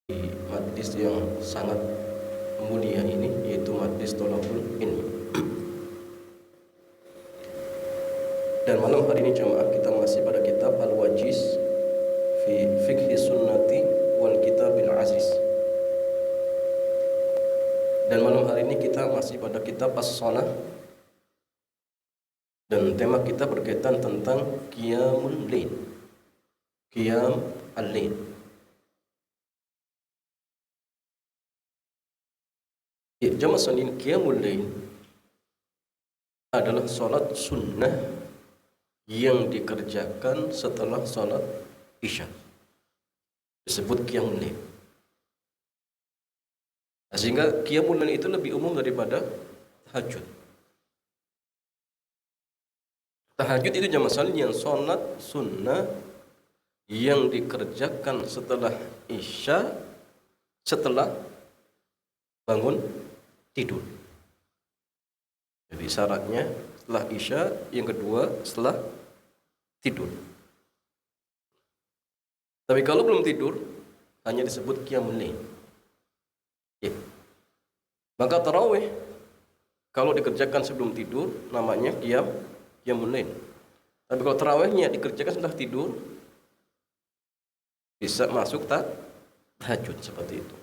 di majlis yang sangat mulia ini, yaitu majlis thalabul ilmi. Dan malam hari ini jemaah, kita masih pada kitab Al-Wajiz fi Fiqhi Sunnati wal Kitabil Aziz. Dan malam hari ini kita masih pada kitab As-Shalah, dan tema kita berkaitan tentang Qiyamul Lail, Qiyam al-Lail. Jamaah sekalian, Qiyamul Lail adalah salat sunnah yang dikerjakan setelah salat Isya. Disebut Qiyamul Lail. Sehingga Qiyamul Lail itu lebih umum daripada tahajud. Tahajud itu jamaah sekalian yang salat sunnah yang dikerjakan setelah Isya, setelah bangun tidur. Jadi syaratnya setelah Isya, yang kedua setelah tidur. Tapi kalau belum tidur, hanya disebut Qiyamul Lail. Ya. Maka tarawih kalau dikerjakan sebelum tidur namanya Qiyamul Lail. Tapi kalau tarawihnya dikerjakan setelah tidur, bisa masuk tahajud seperti itu.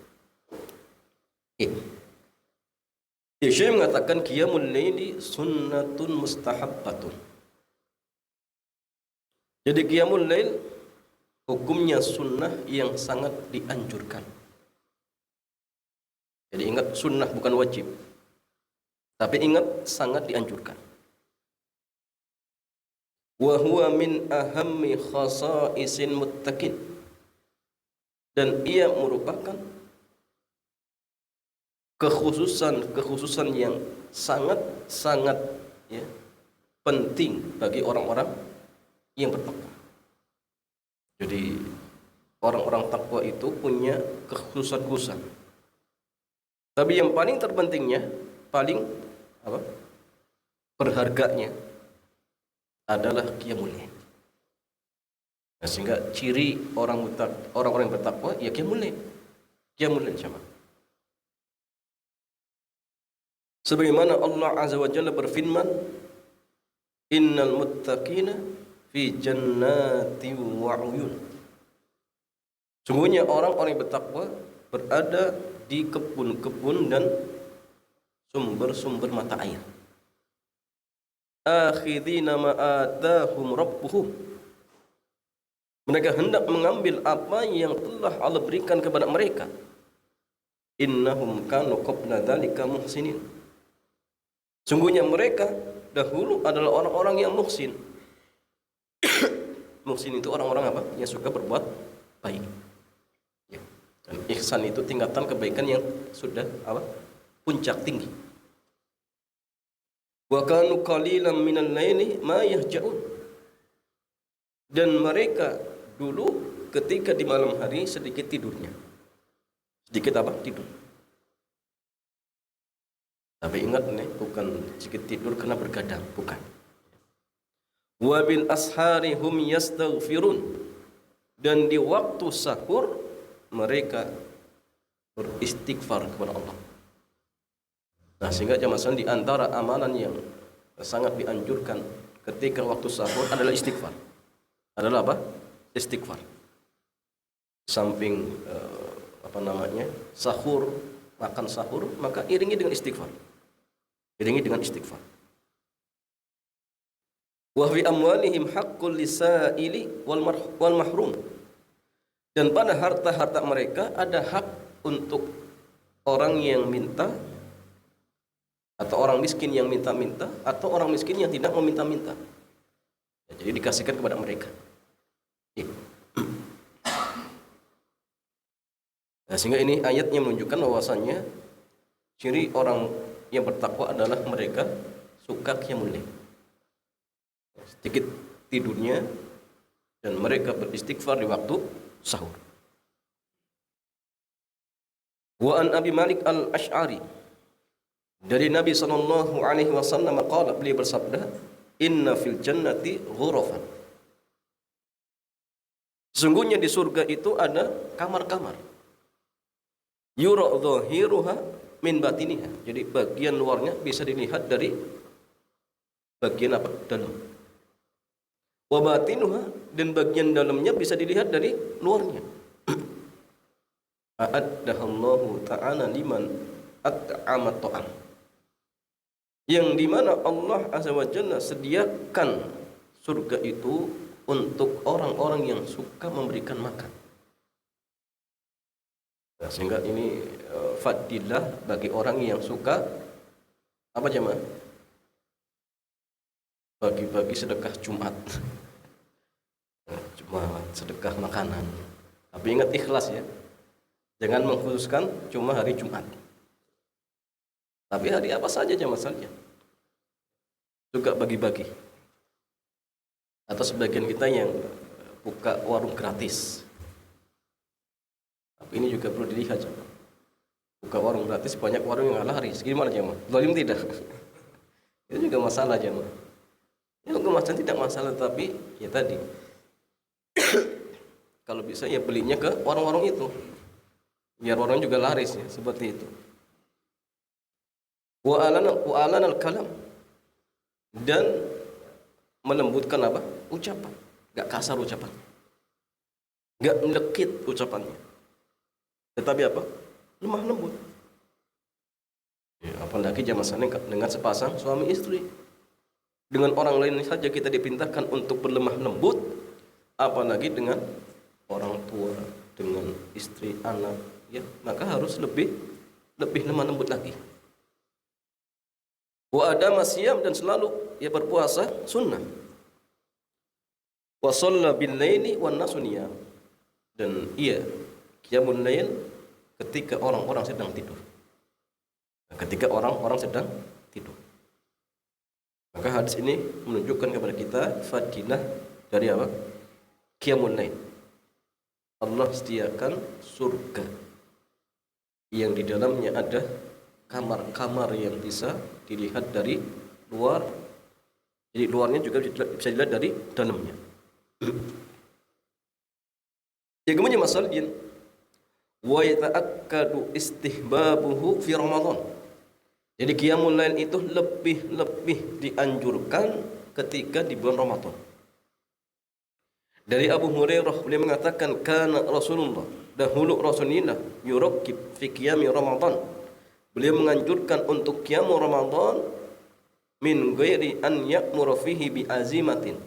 Syekh mengatakan Qiyamul Laili sunnatun mustahabbatun. Jadi Qiyamul Lail hukumnya sunnah yang sangat dianjurkan. Jadi ingat, sunnah bukan wajib, tapi ingat sangat dianjurkan. Wa huwa min ahammi khasa'isin muttaqin. Dan ia merupakan kekhususan yang sangat penting bagi orang-orang yang bertakwa. Jadi orang-orang takwa itu punya kekhususan. Tapi yang paling terpentingnya, paling berharganya adalah Qiyamul Lail. Nah, sehingga ciri orang-orang yang bertakwa ya Qiyamul Lail. Qiyamul Lail sama. Sebagaimana Allah Azza wa Jalla berfirman, innal muttaqina fi jannati wa uyun. Sungguhnya orang-orang yang bertakwa berada di kebun-kebun dan sumber-sumber mata air. Akhidina ma atahum rabbuhum. Mereka hendak mengambil apa yang telah Allah berikan kepada mereka. Innahum kanu qabla dzalika muhsinin. Sungguhnya mereka dahulu adalah orang-orang yang muhsin. Muhsin itu orang-orang apa? Yang suka berbuat baik. Ya. Dan ihsan itu tingkatan kebaikan yang sudah puncak tinggi. Wa kanu qalilan minal laili ma yahja'un. Dan mereka dulu ketika di malam hari sedikit tidurnya. Sedikit tidur. Tapi ingat nih, bukan sedikit tidur karena bergadang, bukan. Wa bil ashari hum yastaghfirun. Dan di waktu sahur mereka beristighfar kepada Allah. Nah, sehingga jamaah sekalian, di antara amalan yang sangat dianjurkan ketika waktu sahur adalah istighfar. Adalah apa? Istighfar. Samping sahur, makan sahur, maka iringi dengan istighfar. Iringi dengan istighfar. Wa fi amwalihim haqqul lisaili wal mahrum. Dan pada harta-harta mereka ada hak untuk orang yang minta, atau orang miskin yang minta-minta, atau orang miskin yang tidak meminta-minta. Ya, jadi dikasihkan kepada mereka. Ya. Nah, sehingga ini ayatnya menunjukkan bahwasannya ciri orang yang bertakwa adalah mereka suka Qiyamul Lail. Sedikit tidurnya dan mereka beristighfar di waktu sahur. Wa an Abi Malik al-Asy'ari, dari Nabi sallallahu alaihi wasallam qala, beliau bersabda, inna fil jannati ghurafan. Sesungguhnya di surga itu ada kamar-kamar. Yura dhahiruha min batiniha. Jadi bagian luarnya bisa dilihat dari bagian apa? Dalam. Wa batinuha, dan bagian dalamnya bisa dilihat dari luarnya. A'addahallahu ta'ala liman at'ama ta'am. Yang dimana Allah Azza wa Jalla sediakan surga itu untuk orang-orang yang suka memberikan makan. Nah, sehingga ini fadilah bagi orang yang suka apa jemaah? Bagi-bagi sedekah Jumat. Jumat, sedekah makanan. Tapi ingat ikhlas ya. Jangan mengkhususkan cuma hari Jumat. Tapi hari apa saja jemaah saja. Juga bagi-bagi. Atau sebagian kita yang buka warung gratis. Tapi ini juga perlu dilihat jemaah. Buka warung gratis, banyak warung yang laris. Gimana jemaah? Zalim tidak? Itu juga masalah jemaah. Ya kemasan tidak masalah, tapi ya tadi kalau bisa ya belinya ke warung-warung itu biar orang juga laris ya, seperti itu. Wa alan al-kalam, dan melembutkan apa? Ucapan. Enggak kasar ucapan. Enggak melekit ucapannya. Tetapi apa? Lemah lembut. Ya, apalagi zaman sekarang dengan sepasang suami istri. Dengan orang lain saja kita diperintahkan untuk berlemah lembut, apalagi dengan orang tua, dengan istri, anak, ya, maka harus lebih lemah lembut lagi. Wa adama siyam, dan selalu ya berpuasa sunnah. Wa shalla bil laili wan nasu niyam, dan ia qiyamul lail ketika orang-orang sedang tidur. Ketika orang-orang sedang tidur. Maka hadis ini menunjukkan kepada kita fadilah dari apa? Qiyamul lail. Allah sediakan surga yang di dalamnya ada kamar-kamar yang bisa dilihat dari luar. Jadi luarnya juga bisa dilihat dari dalamnya. Yang kemudian masalah dia wa yata'akkadu istihbabuhu fi Ramadan. Jadi qiyamul lail itu lebih dianjurkan ketika di bulan Ramadan. Dari Abu Hurairah beliau mengatakan kana Rasulullah, dahulu Rasulullah yurakkib fi qiyami Ramadan. Beliau menganjurkan untuk qiyamul Ramadan min ghairi an ya'muru fihi bi azimatin.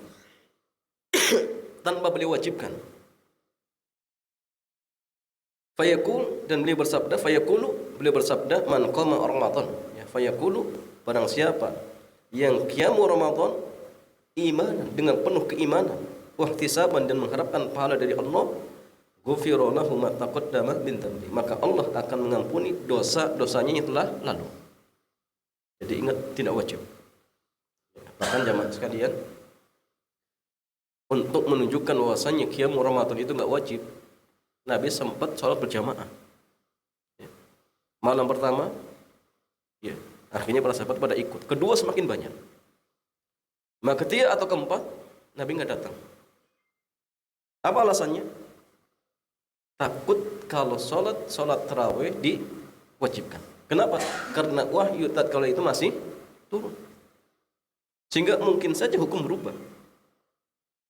Tanpa beliau wajibkan. Fayaqul, dan beliau bersabda man qama Ramadan. Fayaqulu, barang siapa yang qiyamul Ramadan imanan, dengan penuh keimanan, wahtisaban, dan mengharapkan pahala dari Allah, ghufira lahu ma taqaddama min dhanbi, maka Allah akan mengampuni dosa-dosanya yang telah lalu. Jadi ingat, tidak wajib. Bahkan jamaah sekalian, untuk menunjukkan bahwasanya qiyamul Ramadan itu enggak wajib, Nabi sempat sholat berjamaah. Malam pertama, ya, akhirnya para sahabat pada ikut. Kedua semakin banyak. Maka ketiga atau keempat, Nabi nggak datang. Apa alasannya? Takut kalau sholat tarawih diwajibkan. Kenapa? Karena wahyu tatkala itu masih turun. Sehingga mungkin saja hukum berubah.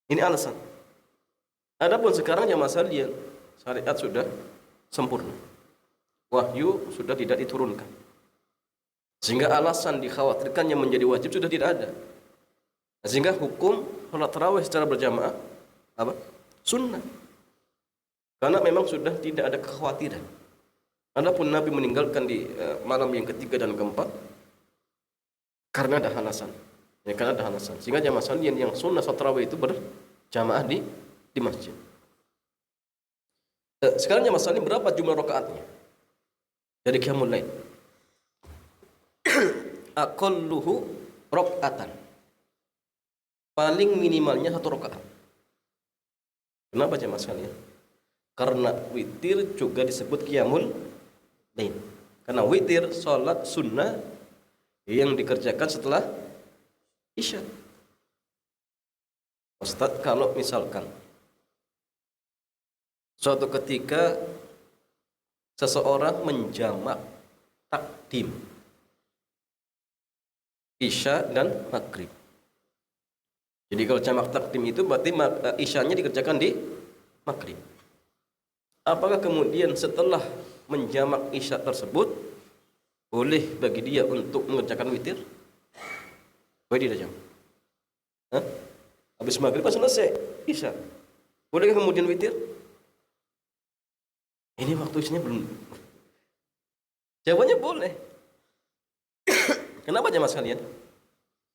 Ini alasan. Adapun sekarang yang masalah dia, syariat sudah sempurna. Wahyu sudah tidak diturunkan. Sehingga alasan dikhawatirkan yang menjadi wajib sudah tidak ada. Sehingga hukum sholat tarawih secara berjamaah apa? Sunnah. Karena memang sudah tidak ada kekhawatiran. Adapun Nabi meninggalkan di malam yang ketiga dan keempat karena ada alasan. Ya, karena ada alasan. Sehingga jamaah sekalian yang sunnah sholat tarawih itu berjamaah di masjid. Sekarang jamaah sekalian, berapa jumlah rakaatnya dari qiyamul lail? Aqalluhu raka'atan. Paling minimalnya 1 rakaat. Kenapa jemaah sekalian? Karena witir juga disebut qiyamul lail. Karena witir salat sunnah yang dikerjakan setelah isya. Ustaz, kalau misalkan suatu ketika seseorang menjamak takdim Isya dan Maghrib. Jadi kalau jamak takdim itu berarti Isyanya dikerjakan di Maghrib. Apakah kemudian setelah menjamak Isya tersebut boleh bagi dia untuk mengerjakan witir? Boleh tidak jam? Habis Maghrib pas selesai Isya, bolehkah kemudian witir? Ini waktu Isyanya belum. Jawabannya boleh. Kenapa jamaah sekalian?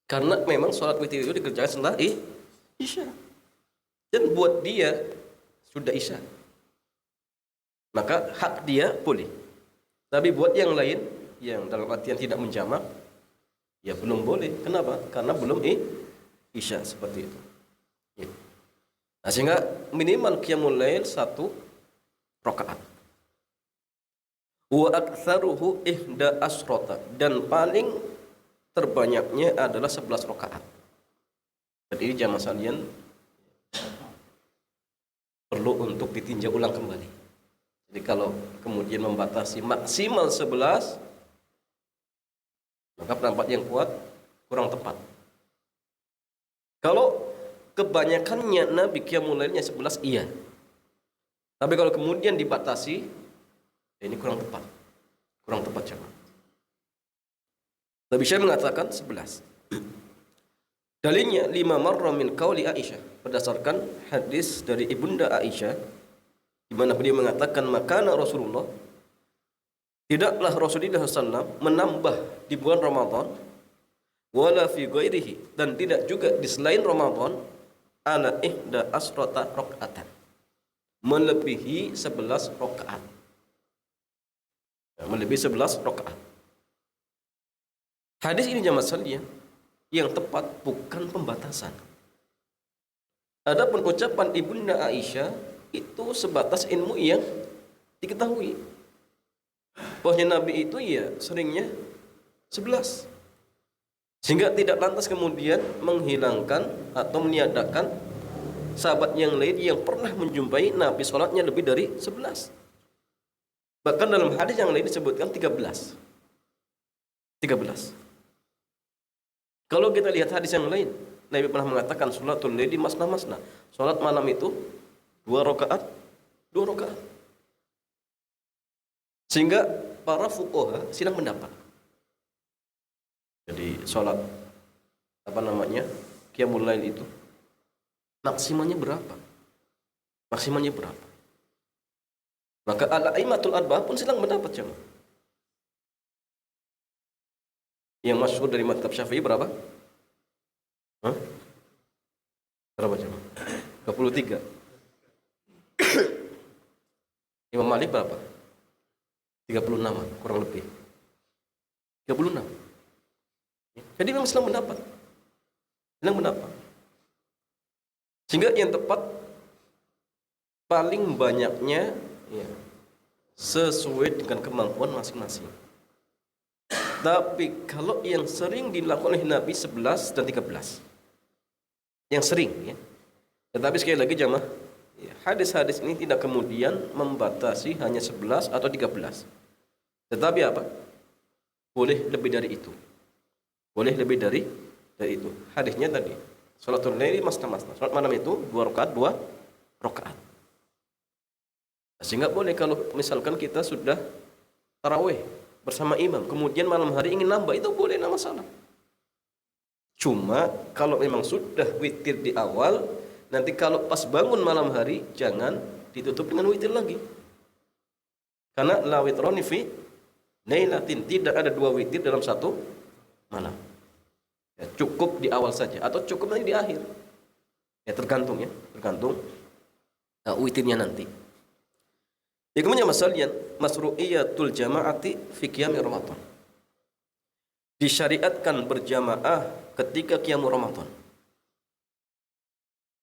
Karena memang sholat witir itu dikerjakan setelah Isya. Dan buat dia sudah Isya, maka hak dia boleh. Tapi buat yang lain yang dalam artian tidak menjamak, ya belum boleh. Kenapa? Karena belum Isya, seperti itu. Ya. Nah, sehingga minimal qiyamul lail 1 rakaat. Wa aktsaruhu ihda asrota, dan paling terbanyaknya adalah 11 rakaat. Dan ini jamaah sekalian perlu untuk ditinjau ulang kembali. Jadi kalau kemudian membatasi maksimal 11, maka pendapat yang kuat kurang tepat. Kalau kebanyakannya Nabi qiyamul lailnya 11, iya. Tapi kalau kemudian dibatasi, ini kurang tepat. Kurang tepat jemaah. Nabi Syekh mengatakan 11. Dalilnya 5 marra min qauli Aisyah, berdasarkan hadis dari Ibunda Aisyah di mana beliau mengatakan makana Rasulullah, tidaklah Rasulullah SAW menambah di bulan Ramadan wala fi ghairihi, dan tidak juga di selain Ramadan, ala ihda asrata rakaatan, melebihi 11 rakaat. Melebihi 11 rakaat. Hadis ini jamaah sekalian yang tepat bukan pembatasan. Adapun ucapan Ibunda Aisyah itu sebatas ilmu yang diketahui. Bahwasanya Nabi itu ya seringnya 11. Sehingga tidak lantas kemudian menghilangkan atau meniadakan sahabat yang lain yang pernah menjumpai Nabi sholatnya lebih dari 11. Bahkan dalam hadis yang lain disebutkan 13. Kalau kita lihat hadis yang lain, Nabi pernah mengatakan sholatul laili masna-masna. Sholat malam itu 2 rakaat. Sehingga para fuqaha silang pendapat. Jadi sholat qiyamul lail itu maksimalnya berapa? Maka al-a'immatul arba'ah pun silang pendapat jemaah. Yang masyhur dari mazhab Syafi'i berapa? Berapa jemaah? 23. Imam Malik berapa? 36 kurang lebih. 36. Jadi memang silang pendapat. Sehingga yang tepat paling banyaknya ya, sesuai dengan kemampuan masing-masing. Tapi kalau yang sering dilakukan oleh Nabi 11 dan 13. Yang sering ya. Tetapi sekali lagi jamaah, ya, hadis-hadis ini tidak kemudian membatasi hanya 11 atau 13. Tetapi apa? Boleh lebih dari itu. Hadisnya tadi, sholatul laili masna-masna. Salat malam itu 2 rakaat. Sehingga boleh kalau misalkan kita sudah tarawih bersama imam, kemudian malam hari ingin nambah, itu boleh, tidak masalah. Cuma kalau memang sudah witir di awal, nanti kalau pas bangun malam hari jangan ditutup dengan witir lagi. Karena la witrani fi lailatin, tidak ada 2 witir dalam 1 malam. Ya, cukup di awal saja atau cukup nanti di akhir. Ya tergantung witirnya nanti. Ya, kemudian masalahnya masru'iyatul jama'ati fi qiyam Ramadan. Disyariatkan berjamaah ketika qiyam Ramadan.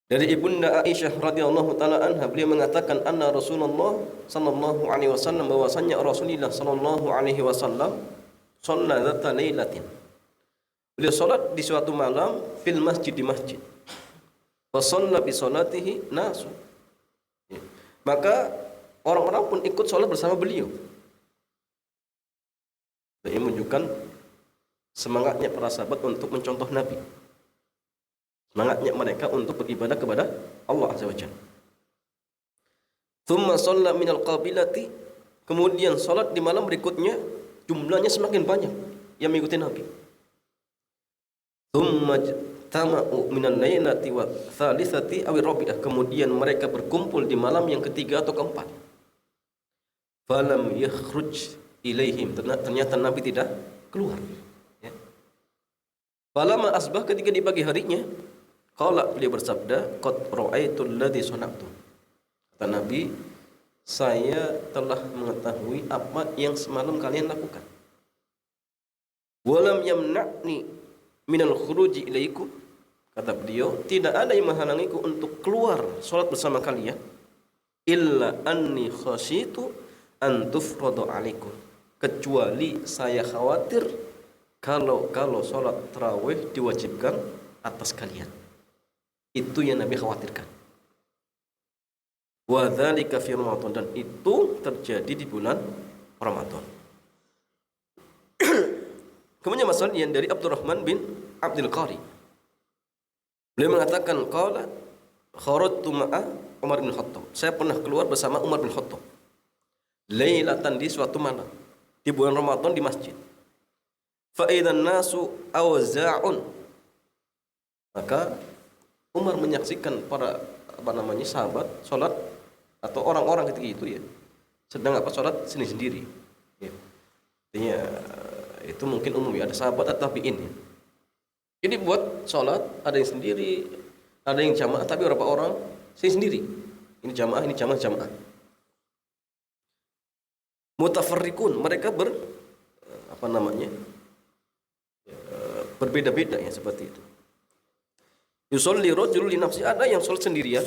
Dari Ibunda Aisyah radhiyallahu taala anha, beliau mengatakan anna Rasulullah sallallahu alaihi wasallam, bahwasanya Rasulullah sallallahu alaihi wasallam shalla dzata lailatin. Beliau salat di suatu malam fil masjid, di masjid. Fa shalla bi salatihi nasu. Ya. Maka orang-orang pun ikut sholat bersama beliau. Dan ini menunjukkan semangatnya para sahabat untuk mencontoh Nabi. Semangatnya mereka untuk beribadah kepada Allah Azza wa Jalla. Thumma shalla minal qabilati, kemudian salat di malam berikutnya jumlahnya semakin banyak yang mengikuti Nabi. Thumma tama'u minal lailati wa thalithati aw rabi'ah, kemudian mereka berkumpul di malam yang ketiga atau keempat. Falam yakhruj ilaihim, ternyata Nabi tidak keluar. Ya. Falamma asbah, ketika di pagi harinya, qala, beliau bersabda, qad ra'aitul ladzi sana'tu. Kata Nabi, saya telah mengetahui apa yang semalam kalian lakukan. Walam yamna'ni minal khuruji ilaikum, kata beliau, tidak ada yang menghalangiku untuk keluar salat bersama kalian, illa anni khasyitu an tufradu alaikum, kecuali saya khawatir kalau salat tarawih diwajibkan atas kalian. Itu yang Nabi khawatirkan. Wa dzalika fi Ramadan, dan itu terjadi di bulan Ramadan. Kemudian masalah yang dari Abdurrahman bin Abdul Qari. Beliau mengatakan, qala kharajtu ma'a Umar bin Khattab. Saya pernah keluar bersama Umar bin Khattab. Lailatan, di suatu malam di bulan Ramadan di masjid. Fa idzan nasu awza'un. Maka Umar menyaksikan para sahabat salat atau orang-orang ketika itu ya sedang salat sendiri-sendiri. Ya. Artinya itu mungkin umum ya, ada sahabat atau tabi'in ya. Jadi buat salat ada yang sendiri, ada yang jamaah, tapi beberapa orang sendiri. Ini jamaah, ini jamaah. Mutafarriqun, mereka berbeda-beda ya, seperti itu. Yusolli rajulu li nafsi, ada yang salat sendirian.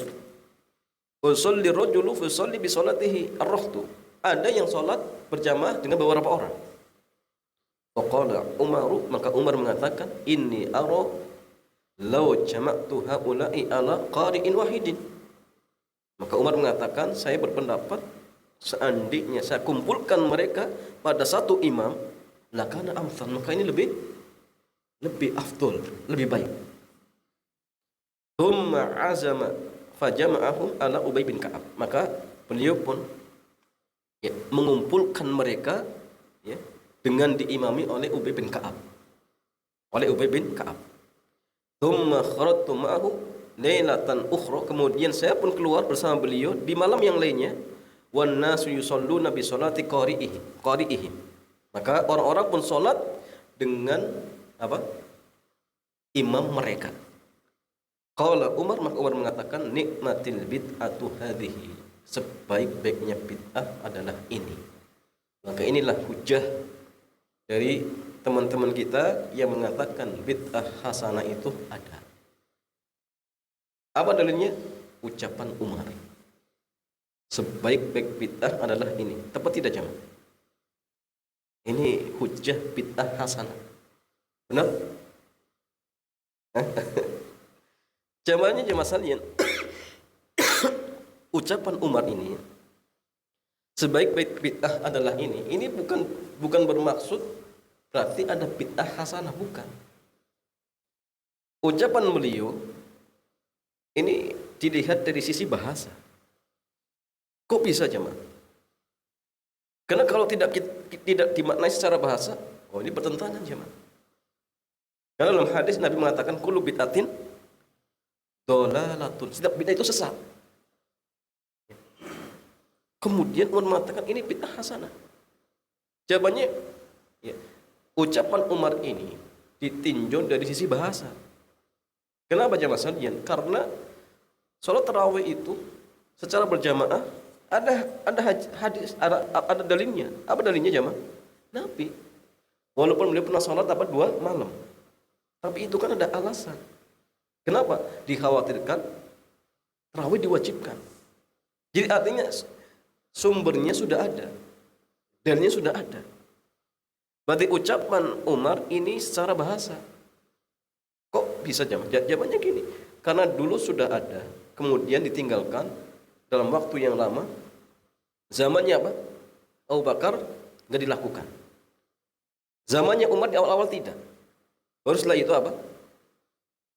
Yusolli rajulu fa yusolli bi salatihi ar-rahtu, ada yang salat berjamaah dengan beberapa orang. Faqala Umaru, maka Umar mengatakan, inni ara law jama'tu haula'i ala qari'in wahidin. Maka Umar mengatakan, saya berpendapat seandainya saya kumpulkan mereka pada satu imam, lakana amsal, maka ini lebih afdol, lebih baik. Thumma azama fajama'ahum ala Ubay bin Ka'ab, maka beliau pun ya, mengumpulkan mereka ya, dengan diimami oleh Ubay bin Ka'ab. Thumma kharajtu ma'ahu lailatan ukhra, kemudian saya pun keluar bersama beliau di malam yang lainnya. Wan nasu yusalluna bi salati qari'ihim. Maka orang-orang pun salat dengan imam mereka. Qala Umar, maka Umar mengatakan, nikmatil bid'atu hadhihi, sebaik-baiknya bid'ah adalah ini. Maka inilah hujah dari teman-teman kita yang mengatakan bid'ah hasanah itu ada. Apa dalilnya? Ucapan Umar. Sebaik-baik bid'ah adalah ini. Tepat tidak jemaah? Ini hujah bid'ah hasanah. Benar? Jamaahnya jemaah sekalian. Ucapan Umar ini, sebaik-baik bid'ah adalah ini. Ini bukan bermaksud berarti ada bid'ah hasanah, bukan. Ucapan beliau ini dilihat dari sisi bahasa. Kok bisa jemaah? Karena kalau tidak dimaknai secara bahasa, ini bertentangan jemaah. Karena dalam hadis Nabi mengatakan kullu bid'atin dolalatun, setiap bid'ah itu sesat. Kemudian Umar mengatakan ini bid'ah hasanah. Jawabannya ya, ucapan Umar ini ditinjau dari sisi bahasa. Kenapa jemaah sekalian? Karena salat tarawih itu secara berjamaah ada hadis, ada dalilnya. Apa dalilnya jemaah? Nabi. Walaupun beliau pernah salat 2 malam. Tapi itu kan ada alasan. Kenapa? Dikhawatirkan tarawih diwajibkan. Jadi artinya sumbernya sudah ada. Dalilnya sudah ada. Berarti ucapan Umar ini secara bahasa. Kok bisa jamaah? Jawabannya gini. Karena dulu sudah ada, kemudian ditinggalkan dalam waktu yang lama. Zamannya Abu Bakar nggak dilakukan. Zamannya Umar di awal-awal tidak. Baru setelah itu apa?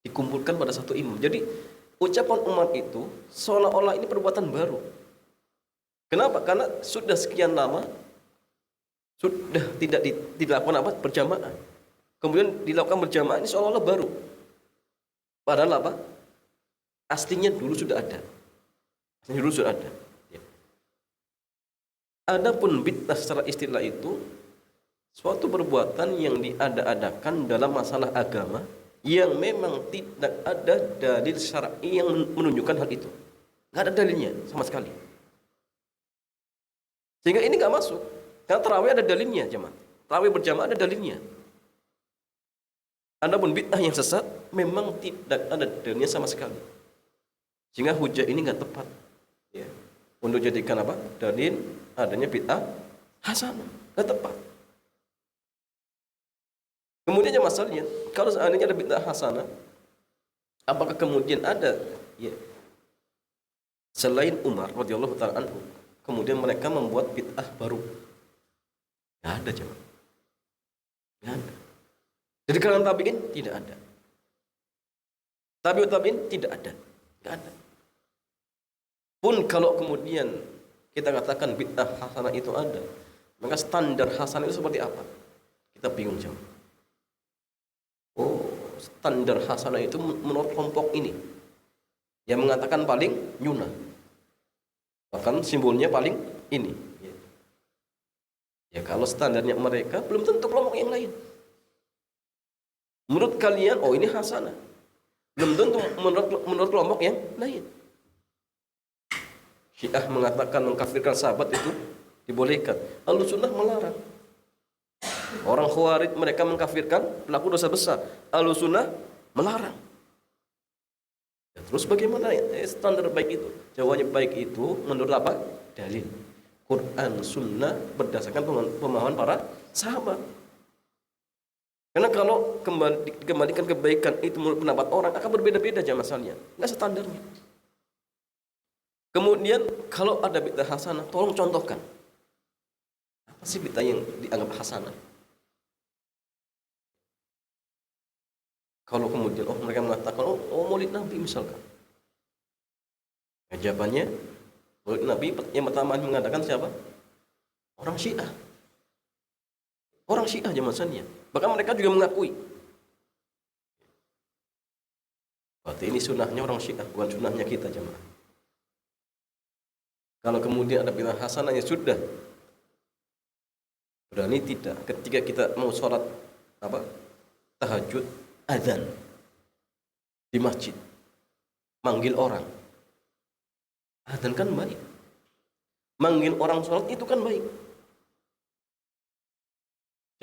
Dikumpulkan pada satu imam. Jadi ucapan Umar itu seolah-olah ini perbuatan baru. Kenapa? Karena sudah sekian lama sudah tidak dilakukan apa? Berjamaah. Kemudian dilakukan berjamaah ini seolah-olah baru. Padahal apa? Aslinya dulu sudah ada. Aslinya dulu sudah ada. Ya. Adapun bid'ah secara istilah itu suatu perbuatan yang diada-adakan dalam masalah agama yang memang tidak ada dalil syar'i yang menunjukkan hal itu. Nggak ada dalilnya sama sekali. Sehingga ini nggak masuk. Karena tarawih ada dalilnya, jemaah. Tarawih berjamaah ada dalilnya. Adapun bid'ah yang sesat memang tidak ada dalilnya sama sekali. Sehingga hujah ini nggak tepat. Ya. Untuk jadikan apa? Dalil adanya bid'ah hasanah. Nggak tepat. Kemudian masalahnya, kalau seandainya ada bid'ah hasanah, apakah kemudian ada ya, selain Umar radhiyallahu taala anhu, kemudian mereka membuat bid'ah baru? Nggak ada, jemaah. Nggak ada. Jadi kalangan tabi'in tidak ada. Tabi'ut tabi'in tidak ada. Nggak ada. Pun kalau kemudian kita katakan bid'ah hasanah itu ada, maka standar hasanah itu seperti apa? Kita bingung, jemaah. Oh, standar hasanah itu menurut kelompok ini yang mengatakan paling nyunah, bahkan simbolnya paling ini ya, kalau standarnya mereka belum tentu kelompok yang lain. Menurut kalian, oh ini hasanah, belum tentu menurut kelompok yang lain. Syiah mengatakan mengkafirkan sahabat itu dibolehkan, Ahlussunnah melarang. Orang Khawarij mereka mengkafirkan pelaku dosa besar, Ahlussunnah melarang. Ya, terus bagaimana standar baik itu? Jawabannya baik itu menurut apa? Dalil Quran, Sunnah berdasarkan pemahaman para sahabat. Karena kalau dikembalikan kebaikan itu menurut pendapat orang akan berbeda-beda aja masalahnya, nggak standarnya. Kemudian kalau ada bid'ah hasanah, tolong contohkan apa sih bid'ah yang dianggap hasanah? Kalau kemudian mereka mengatakan maulid Nabi misalkan, jawabannya maulid Nabi yang pertama mengadakan siapa? Orang Syiah. Orang Syiah zamannya. Bahkan mereka juga mengakui. Berarti ini sunnahnya orang Syiah, bukan sunnahnya kita, jemaah. Kalau kemudian ada bid'ah hasanah ya sudah. Berani tidak ketika kita mau sholat apa? Tahajud, azan di masjid, manggil orang. Azan kan baik. Manggil orang sholat itu kan baik.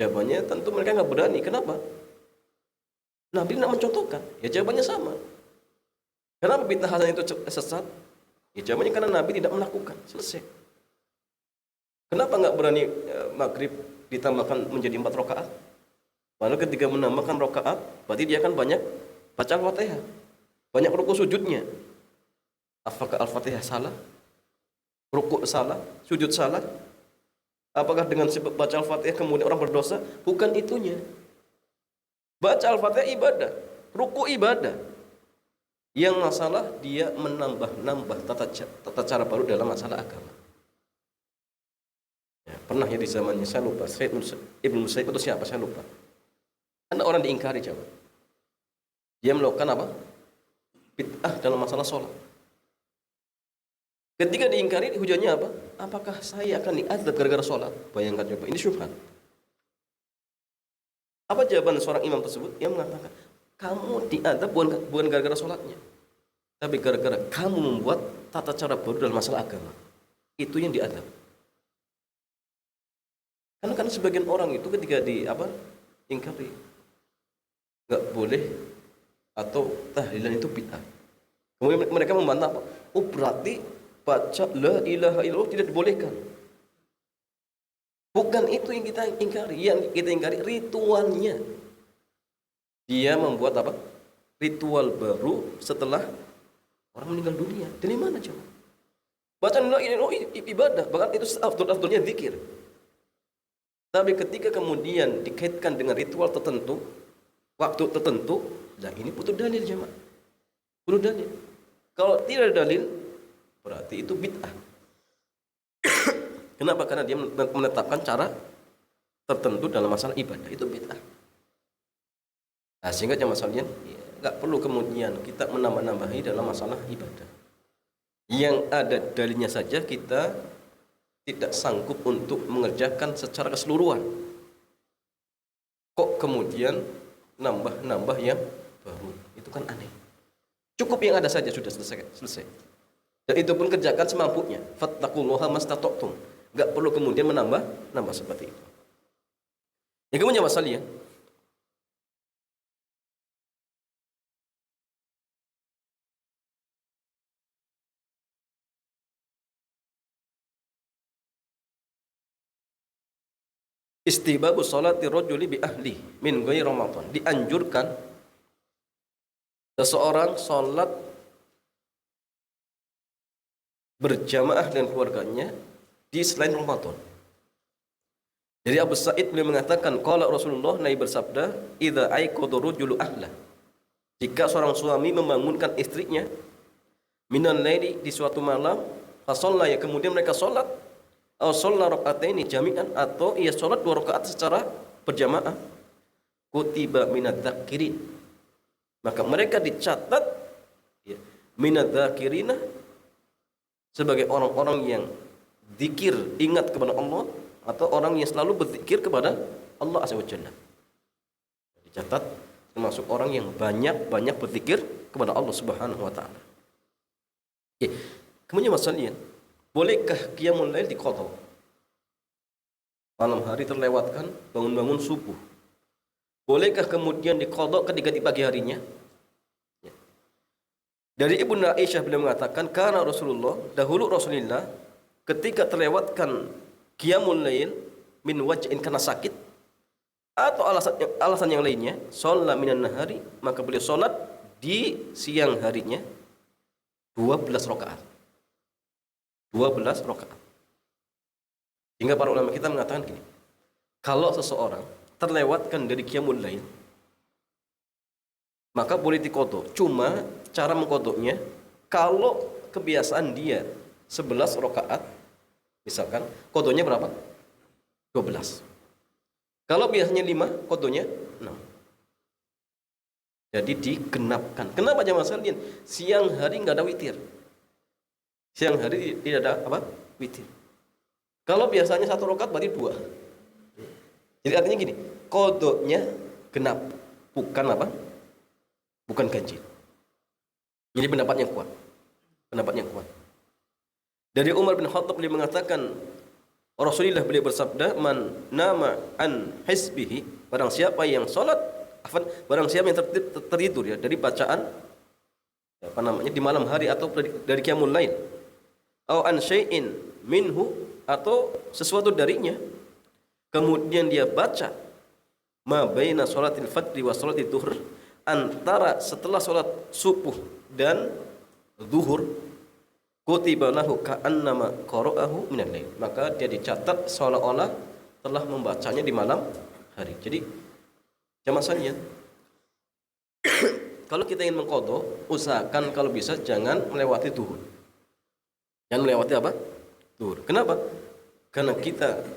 Jawabannya tentu mereka nggak berani. Kenapa? Nabi tidak mencontohkan. Ya jawabannya sama. Kenapa bid'ah hasanah itu sesat? Ya jawabannya karena Nabi tidak melakukan. Selesai. Kenapa nggak berani maghrib ditambahkan menjadi 4 rakaat? Lalu ketika menambahkan rakaat, berarti dia akan banyak baca Al-Fatihah. Banyak ruku sujudnya. Apakah Al-Fatihah salah? Ruku salah? Sujud salah? Apakah dengan sebab baca Al-Fatihah kemudian orang berdosa? Bukan itunya. Baca Al-Fatihah ibadah, ruku ibadah. Yang masalah dia menambah-nambah tata cara baru dalam masalah agama. Ya, pernah ya di zamannya saya lupa, Ibnu Musayyib atau siapa saya lupa. Ada orang diingkari jawab. Dia melakukan apa? Bid'ah dalam masalah sholat. Ketika diingkari, hujannya apa? Apakah saya akan diazab gara-gara sholat? Bayangkan coba, ini syubhat. Apa jawaban seorang imam tersebut? Yang mengatakan, kamu diazab bukan gara-gara sholatnya, tapi gara-gara kamu membuat tata cara baru dalam masalah agama. Itu yang diazab. Karena kan sebagian orang itu ketika ingkari, nggak boleh atau tahlilan itu bid'ah. Kemudian mereka membantah apa? Oh berarti baca la ilaha illallah tidak dibolehkan. Bukan itu yang kita ingkari. Yang kita ingkari ritualnya. Dia membuat apa? Ritual baru setelah orang meninggal dunia. Dari mana coba? Baca la ilaha illallah ibadah. Bahkan itu afdol-afdolnya zikir. Tapi ketika kemudian dikaitkan dengan ritual tertentu, waktu tertentu, nah ini butuh dalil jemaah. Butuh dalil. Kalau tidak ada dalil, berarti itu bid'ah. Kenapa? Karena dia menetapkan cara tertentu dalam masalah ibadah, itu bid'ah. Nah, sehingga jemaah sekalian, nggak perlu kemudian kita menambah-nambahi dalam masalah ibadah. Yang ada dalilnya saja kita tidak sanggup untuk mengerjakan secara keseluruhan. Kok kemudian nambah-nambah yang baru? Itu kan aneh. Cukup yang ada saja sudah selesai. Dan itu pun kerjakan semampunya. Fattaqullaha mastata'tum. Enggak perlu kemudian menambah seperti itu. Yang kemudian masalah ya. Istihbabu sholati rajuli bi ahli min ghairi Ramadan. Dianjurkan seseorang sholat berjamaah dengan keluarganya di selain Ramadan. Jadi Abu Sa'id beliau mengatakan, qala Rasulullah, Nabi bersabda, idza aiqadha rajulu ahla. Jika seorang suami membangunkan istrinya minan laili di suatu malam, fa shalla, ya kemudian mereka salat, atau shalla raka'ataini jami'an, atau ia salat 2 rakaat secara berjamaah, kutiba minadz dzakirin. Maka mereka dicatat ya, minadz dzakirina, sebagai orang-orang yang zikir, ingat kepada Allah, atau orang yang selalu berzikir kepada Allah Azza wa Jalla. Dicatat termasuk orang yang banyak berzikir kepada Allah Subhanahu wa taala. Oke. Kemudian masalahnya, bolehkah qiyamul lail diqadha? Malam hari terlewatkan, bangun-bangun subuh. Bolehkah kemudian diqadha ketika di pagi harinya? Ya. Dari Ibunda Aisyah beliau mengatakan, karena Rasulullah, dahulu Rasulullah ketika terlewatkan qiyamul lail min waj'in, karena sakit atau alasan yang lainnya, shalla minan nahari, maka beliau salat di siang harinya 12 rakaat. 12 rakaat. Hingga para ulama kita mengatakan gini, kalau seseorang terlewatkan dari qiyamul lail, maka boleh diqadha. Cuma cara mengqadhanya, kalau kebiasaan dia 11 rakaat, misalkan, qadhanya berapa? 12. Kalau biasanya 5, qadhanya 6. Jadi digenapkan. Kenapa jamaah sekalian? Siang hari enggak ada witir. Siang hari tidak ada apa? Witir. Kalau biasanya 1 rakaat berarti 2. Jadi artinya gini, qadhanya genap, bukan apa? Bukan ganjil. Jadi pendapat yang kuat. Pendapat yang kuat. Dari Umar bin Khattab beliau mengatakan, Rasulullah beliau bersabda, man nama an hisbihi, barang siapa yang salat, barang siapa yang tertidur ya dari bacaan apa namanya di malam hari atau dari qiyamul lail, au an syai'in minhu, atau sesuatu darinya, kemudian dia baca ma baina salatil fajri wa salatil duhur, antara setelah salat subuh dan zuhur, kutiba lahu ka'annama qara'ahu minal lail, maka dia dicatat seolah-olah telah membacanya di malam hari. Jadi jamaah sekalian, kalau kita ingin mengqadha, usahakan kalau bisa jangan melewati zuhur. Jangan melewati apa? Zuhur. Kenapa? Karena kita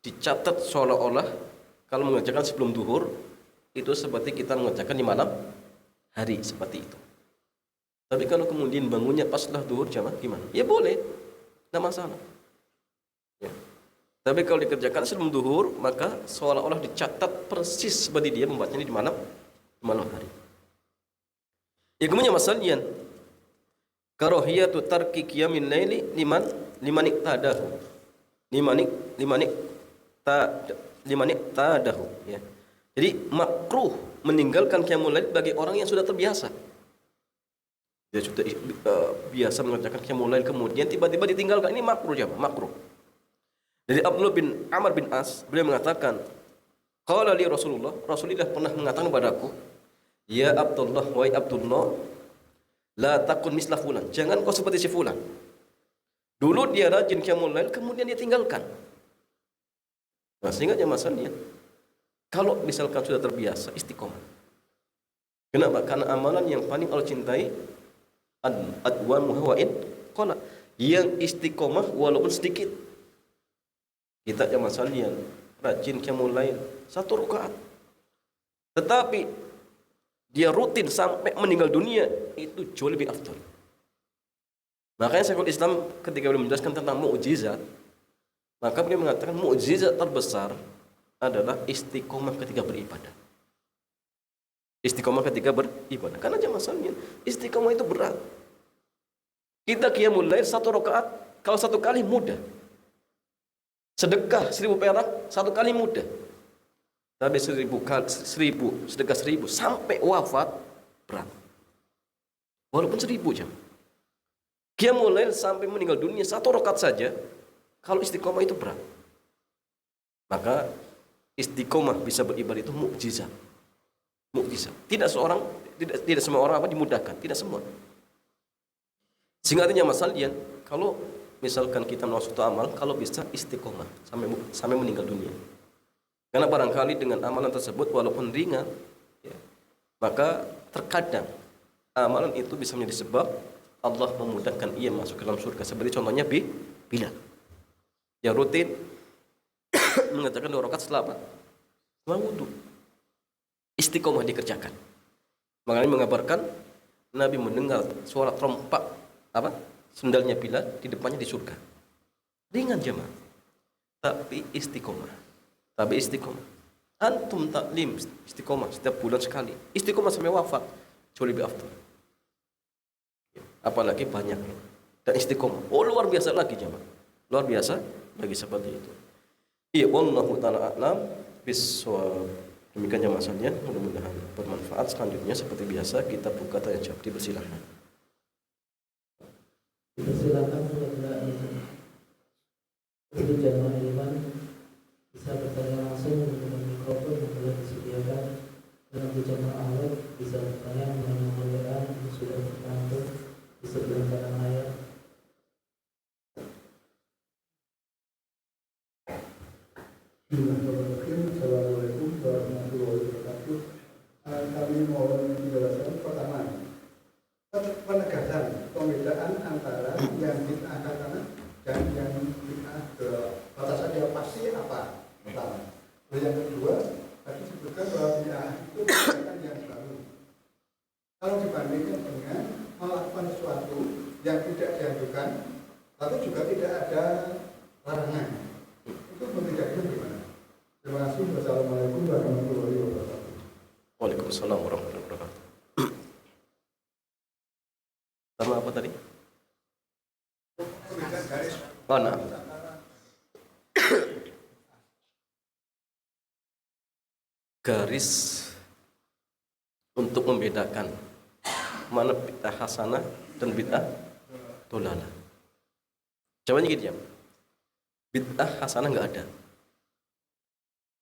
dicatat seolah-olah kalau mengerjakan sebelum zuhur itu seperti kita mengerjakan di malam hari, seperti itu. Tapi kalau kemudian bangunnya pas setelah zuhur, jamaah gimana? Ya boleh, tidak masalah. Ya. Tapi kalau dikerjakan sebelum zuhur, maka seolah-olah dicatat persis seperti dia membacanya di malam hari. Ya kemudian masalahnya, karahiyatu tarki qiyamil laili liman iqtadahu. Liman iqtadahu, ya. Jadi makruh meninggalkan qiyamul lail bagi orang yang sudah terbiasa. Dia sudah biasa mengerjakan qiyamul lail, kemudian tiba-tiba ditinggalkan, ini makruh jemaah, makruh. Dari Abdullah bin Amr bin As, beliau mengatakan, qala li Rasulullah pernah mengatakan kepadaku, ya Abdullah, wahai Abdullah, la takun misla fulan, jangan kau seperti si fulan. Dulu dia rajin qiyamul lail, kemudian dia tinggalkan. Nah, sehingga jamaah sekalian, kalau misalkan sudah terbiasa istiqomah. Kenapa? Karena amalan yang paling Allah cintai adwan muhawaid qala, yang istiqomah walaupun sedikit. Kita jamaah sekalian rajin qiyamul lail 1 rakaat. Tetapi dia rutin sampai meninggal dunia, itu jauh lebih afdal. Makanya Syekhul Islam ketika beliau menjelaskan tentang mukjizat, maka beliau mengatakan mukjizat terbesar adalah istiqomah ketika beribadah. Istiqomah ketika beribadah. Karena jamaah sekalian, istiqomah itu berat. Kita qiyamul lail 1 rakaat, kalau 1 kali mudah. Sedekah 1000 perak 1 kali mudah. Tapi 1000 sedekah 1000 sampai wafat berat. Walaupun 1000 jam. Qiyamul lail sampai meninggal dunia 1 rakaat saja, kalau istiqomah itu berat. Maka istiqomah bisa beribadah itu mukjizat. Mukjizat. Tidak semua orang dimudahkan, tidak semua. Sehingga artinya masalian, kalau misalkan kita melakukan suatu amal, kalau bisa istiqomah sampai meninggal dunia. Karena barangkali dengan amalan tersebut walaupun ringan, ya, maka terkadang amalan itu bisa menjadi sebab Allah memudahkan ia masuk ke dalam surga. Seperti contohnya Bilal yang rutin mengerjakan 2 rakaat setelah apa? Setelah wudu. Istiqomah dikerjakan. Makanya mengabarkan Nabi mendengar suara trompak sendalnya Bilal di depannya di surga. Ringan jemaah. Tapi istiqomah. Antum taklim istiqomah setiap bulan sekali. Istiqomah sampai wafat jauh lebih afdal. Apalagi banyak dan istiqomah. Oh, luar biasa lagi jemaah. Luar biasa lagi seperti itu. Iya, wallahu taala a'lam bissawab. Demikian jemaah sekalian, mudah-mudahan bermanfaat. Selanjutnya seperti biasa kita buka tanya jawab. Dipersilakan. Dipersilakan untuk jamaah iman bisa bertanya langsung menggunakan mikrofon yang telah disediakan, dan untuk jamaah awal bisa bertanya melalui nomor WA yang sudah tercantum di sebelah kanan layar. Assalamualaikum warahmatullahi wabarakatuh. Kami mohon penjelasan pertama, penegasan pembedaan antara yang bid'ah hasanah dan yang bid'ah batasannya pasti apa? Pertama. Lalu yang kedua, tadi disebutkan bahwa bid'ah itu bukan yang baru. Kalau dibandingkan dengan melakukan sesuatu yang tidak dianjurkan, tapi juga tidak ada larangan, itu membedakannya gimana? Terima kasih. Wassalamualaikum warahmatullahi wabarakatuh. Waalaikumsalam warahmatullahi wabarakatuh. Sama apa tadi? Oh, nah. Garis untuk membedakan mana bid'ah hasanah dan bid'ah dolalah. Jawabannya gini ya. Bid'ah hasanah nggak ada.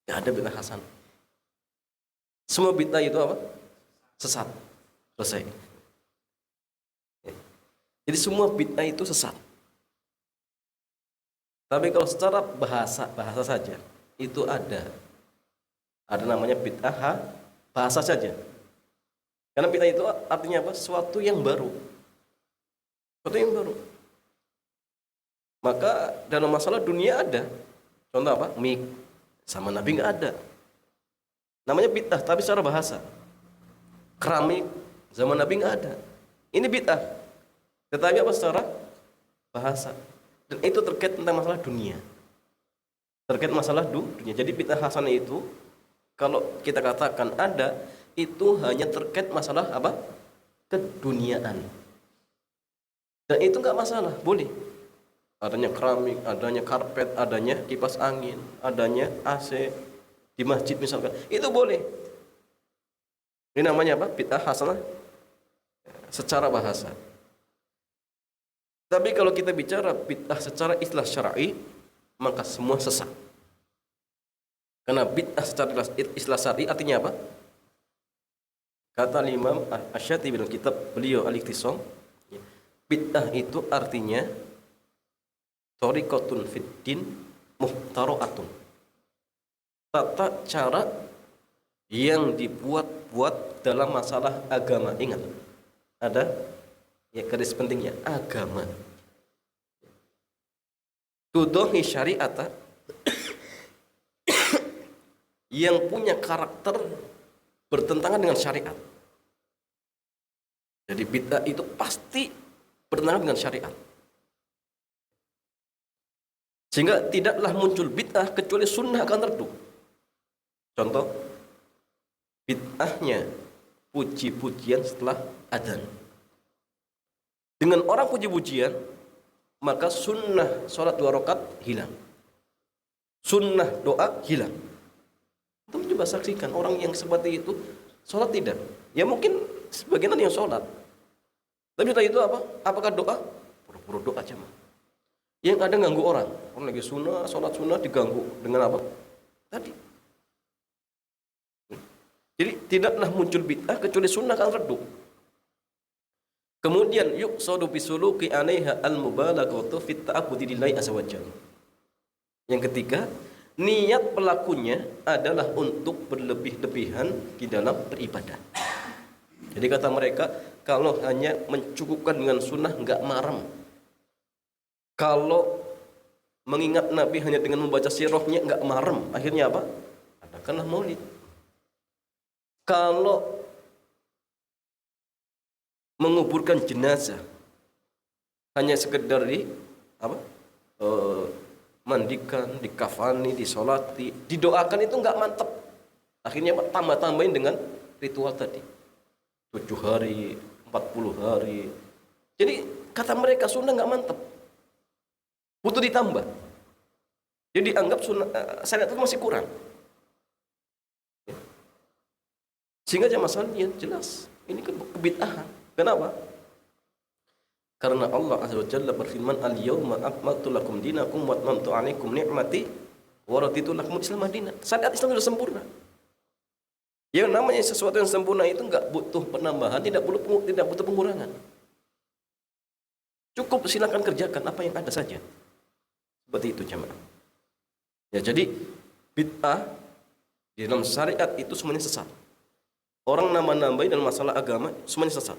Nggak ada bid'ah hasanah. Semua bid'ah itu apa? Sesat. Selesai. Jadi semua bid'ah itu sesat. Tapi kalau secara bahasa saja itu ada namanya bid'ah bahasa saja. Karena bid'ah itu artinya apa? Sesuatu yang baru. Sesuatu yang baru. Maka dalam masalah dunia ada. Contoh apa? Mik sama Nabi nggak ada. Namanya bid'ah tapi secara bahasa. Keramik zaman Nabi nggak ada. Ini bid'ah. Tetapi apa secara bahasa. Dan itu terkait tentang masalah dunia. Terkait masalah dunia. Jadi bid'ah hasanah itu kalau kita katakan ada, itu hanya terkait masalah apa? Keduniaan. Dan itu nggak masalah, boleh. Adanya keramik, adanya karpet, adanya kipas angin, adanya AC di masjid misalkan, itu boleh. Ini namanya apa? Bid'ah hasanah secara bahasa. Tapi kalau kita bicara bid'ah secara istilah syar'i, maka semua sesat. Karena bid'ah secara istilah syar'i artinya apa? Kata Imam Asy-Syatibi dalam kitab beliau Al-Ikhtisam, bid'ah itu artinya thariqatun fid din muhtara'atun. tata cara yang dibuat-buat dalam masalah agama. Ingat, ada ya garis pentingnya, agama. Tudohi syariata yang punya karakter bertentangan dengan syariat. Jadi bid'ah itu pasti bertentangan dengan syariat. Sehingga tidaklah muncul bid'ah kecuali sunnah akan redup. Contoh, bid'ahnya puji-pujian setelah adzan. Dengan orang puji-pujian, maka sunnah sholat 2 rakaat hilang. Sunnah doa hilang. Teman coba saksikan orang yang seperti itu sholat tidak. Ya mungkin sebagian yang sholat. Tapi setelah itu apa? Apakah doa? Pura-pura doa aja mah. Yang ada ganggu orang. Orang lagi sunnah, sholat sunnah diganggu dengan apa? Tadi. Jadi tidaklah muncul bid'ah kecuali sunnah akan redup. Kemudian yuqsadu bisuluki 'alaiha al-mubalaghatu fit ta'abbudi lillahi azza wajalla. Yang ketiga, niat pelakunya adalah untuk berlebih-lebihan di dalam beribadah. Jadi kata mereka, kalau hanya mencukupkan dengan sunnah enggak marem. Kalau mengingat Nabi hanya dengan membaca sirahnya enggak marem. Akhirnya apa? Adakanlah maulid. Kalau menguburkan jenazah hanya sekedar di apa? Mandikan, dikafani, disolati, didoakan itu enggak mantap. Akhirnya tambah-tambahin dengan ritual tadi. 7 hari, 40 hari. Jadi kata mereka sunnah enggak mantap. Butuh ditambah. Jadi dianggap sunnah syariat itu masih kurang. Sehingga jamaah sekalian jelas ini kan kebid'ahan. Kenapa? Karena Allah Azza wa Jalla berfirman, "Al-yauma akmaltu lakum dinakum wa atmamtu 'alaikum ni'mati wa raditu lakum al-Islam dinan." Syariat Islam sudah sempurna. Yang namanya sesuatu yang sempurna itu enggak butuh penambahan, tidak butuh pengurangan. Cukup silakan kerjakan apa yang ada saja. Seperti itu jemaah. Ya, jadi bid'ah di dalam syariat itu semuanya sesat. Orang nambah-nambahin dalam masalah agama semuanya sesat.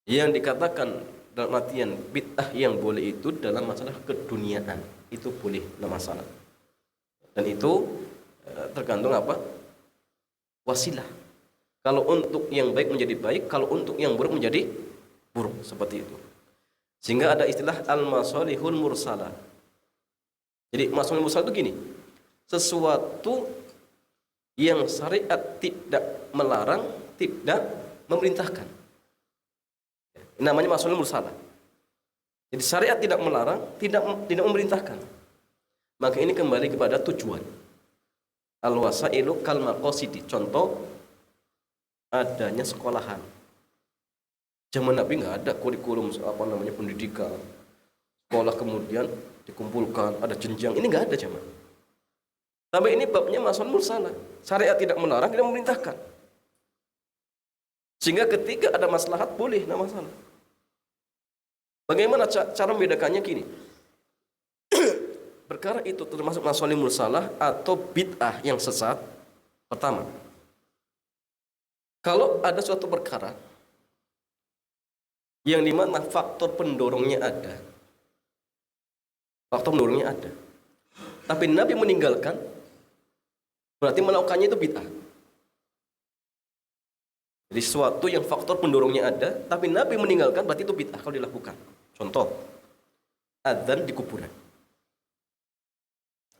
Yang dikatakan dalam artian bid'ah yang boleh itu dalam masalah keduniaan, itu boleh, tidak masalah. Dan itu tergantung apa? Wasilah. Kalau untuk yang baik menjadi baik, kalau untuk yang buruk menjadi buruk, seperti itu. Sehingga ada istilah al-masalihul mursalah. Jadi masalihul mursalah itu gini, sesuatu yang syariat tidak melarang, tidak memerintahkan. Namanya masalihul mursalah. Jadi syariat tidak melarang, tidak memerintahkan. Maka ini kembali kepada tujuan. Al-wasailu kal maqasidi. Contoh, adanya sekolahan. Zaman Nabi nggak ada kurikulum pendidikan. Sekolah kemudian dikumpulkan, ada jenjang. Ini nggak ada zaman. Tapi ini babnya masalihul mursalah. Syariat tidak melarang, tidak memerintahkan. Sehingga ketika ada maslahat boleh, tidak masalah. Bagaimana cara membedakannya gini? Perkara itu termasuk masalihul mursalah atau bid'ah yang sesat. Pertama, kalau ada suatu perkara yang dimana faktor pendorongnya ada, tapi Nabi meninggalkan, berarti melakukannya itu bid'ah. Jadi sesuatu yang faktor pendorongnya ada, tapi Nabi meninggalkan, berarti itu bid'ah kalau dilakukan. Contoh, adzan di kuburan.